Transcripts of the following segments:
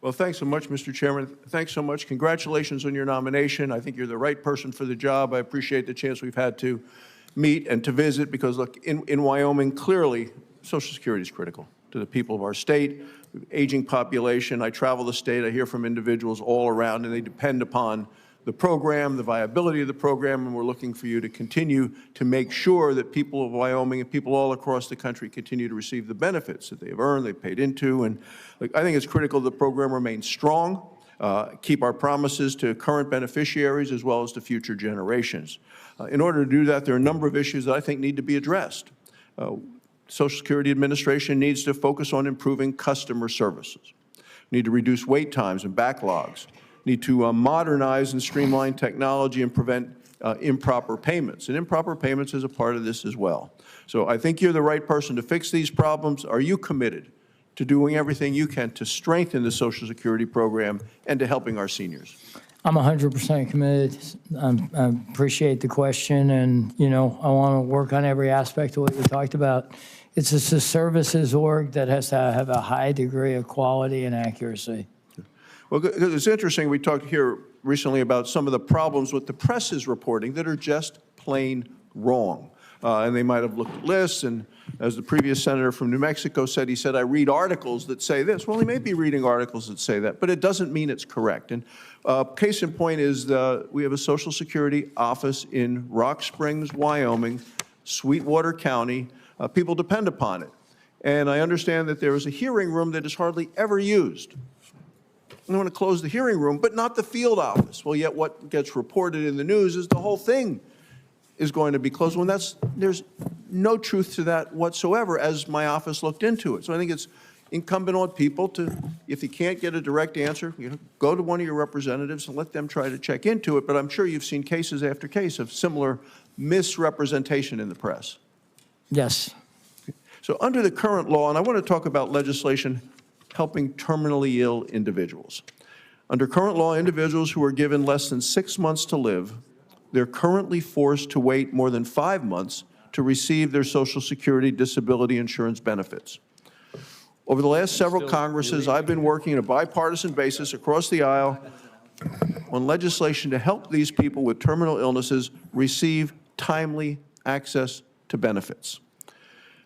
Well, thanks so much, Mr. Chairman. Thanks so much. Congratulations on your nomination. I think you're the right person for the job. I appreciate the chance we've had to meet and to visit because, look, in Wyoming, clearly, Social Security is critical to the people of our state, aging population. I travel the state. I hear from individuals all around, and they depend upon the program, the viability of the program, and we're looking for you to continue to make sure that people of Wyoming and people all across the country continue to receive the benefits that they've earned, they've paid into. And like, I think it's critical the program remains strong, keep our promises to current beneficiaries as well as to future generations. In order to do that, there are a number of issues that I think need to be addressed. Social Security Administration needs to focus on improving customer services. Need to reduce wait times and backlogs. Need to modernize and streamline technology and prevent improper payments. And improper payments is a part of this as well. So I think you're the right person to fix these problems. Are you committed to doing everything you can to strengthen the Social Security program and to helping our seniors? I'm 100% committed. I appreciate the question, and I want to work on every aspect of what you talked about. It's a services org that has to have a high degree of quality and accuracy. Well, it's interesting. We talked here recently about some of the problems with the press is reporting that are just plain wrong. And they might have looked at lists, and as the previous senator from New Mexico said, he said, I read articles that say this. Well, he may be reading articles that say that, but it doesn't mean it's correct. And case in point is we have a Social Security office in Rock Springs, Wyoming, Sweetwater County. People depend upon it. And I understand that there is a hearing room that is hardly ever used. They want to close the hearing room, but not the field office. Well, yet what gets reported in the news is the whole thing is going to be closed. When there's no truth to that whatsoever, as my office looked into it. So I think it's incumbent on people to, if you can't get a direct answer, go to one of your representatives and let them try to check into it. But I'm sure you've seen cases after case of similar misrepresentation in the press. Yes. So under the current law, and I want to talk about legislation helping terminally ill individuals. Under current law, individuals who are given less than 6 months to live, they're currently forced to wait more than 5 months to receive their Social Security disability insurance benefits. Over the last several Congresses, I've been working on a bipartisan basis across the aisle on legislation to help these people with terminal illnesses receive timely access to benefits.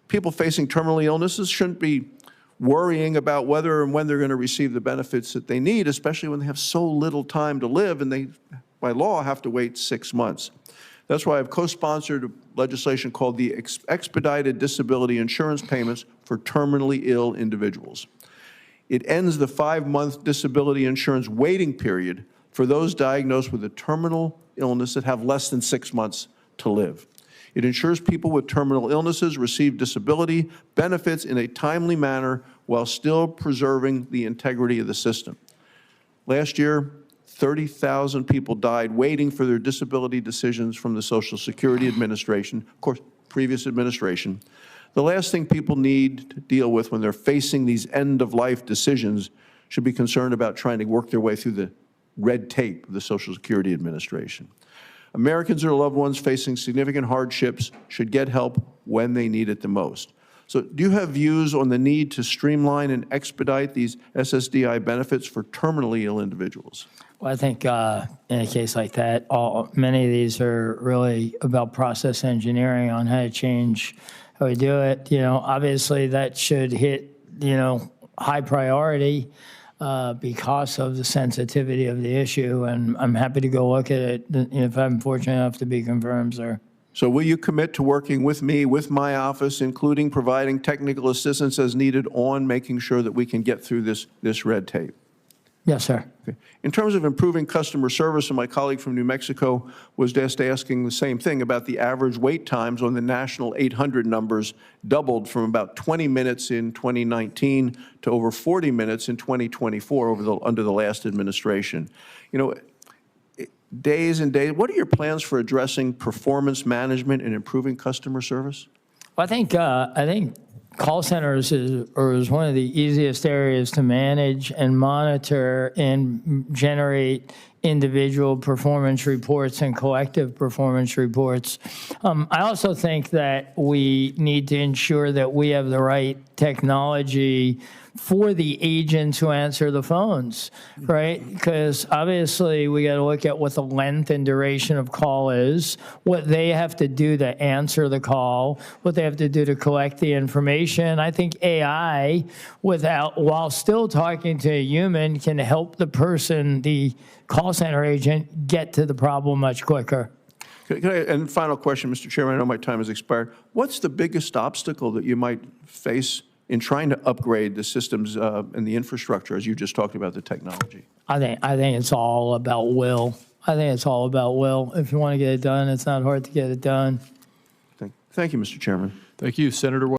People facing terminal illnesses shouldn't be worrying about whether and when they're going to receive the benefits that they need, especially when they have so little time to live and they, by law, have to wait 6 months. That's why I've co-sponsored legislation called the Expedited Disability Insurance Payments for Terminally Ill Individuals. It ends the 5-month disability insurance waiting period for those diagnosed with a terminal illness that have less than 6 months to live. It ensures people with terminal illnesses receive disability benefits in a timely manner while still preserving the integrity of the system. Last year, 30,000 people died waiting for their disability decisions from the Social Security Administration, of course, previous administration. The last thing people need to deal with when they're facing these end-of-life decisions should be concerned about trying to work their way through the red tape of the Social Security Administration. Americans or loved ones facing significant hardships should get help when they need it the most. So do you have views on the need to streamline and expedite these SSDI benefits for terminally ill individuals? Well, I think in a case like that, many of these are really about process engineering on how to change how we do it. Obviously that should hit, high priority because of the sensitivity of the issue, and I'm happy to go look at it if I'm fortunate enough to be confirmed, sir. So will you commit to working with me, with my office, including providing technical assistance as needed on making sure that we can get through this red tape? Yes, sir. Okay. In terms of improving customer service, and my colleague from New Mexico was just asking the same thing about the average wait times on the national 800 numbers doubled from about 20 minutes in 2019 to over 40 minutes in 2024 under the last administration. Days and days. What are your plans for addressing performance management and improving customer service? Well, I think call centers is one of the easiest areas to manage and monitor and generate individual performance reports and collective performance reports. I also think that we need to ensure that we have the right technology for the agents who answer the phones, right? Because obviously we got to look at what the length and duration of call is, what they have to do to answer the call, what they have to do to collect the information. I think AI, while still talking to a human, can help the person, the call center agent, get to the problem much quicker. And final question, Mr. Chairman, I know my time has expired. What's the biggest obstacle that you might face in trying to upgrade the systems and the infrastructure, as you just talked about the technology? I think it's all about will. I think it's all about will. If you want to get it done, it's not hard to get it done. Thank you, Mr. Chairman. Thank you, Senator.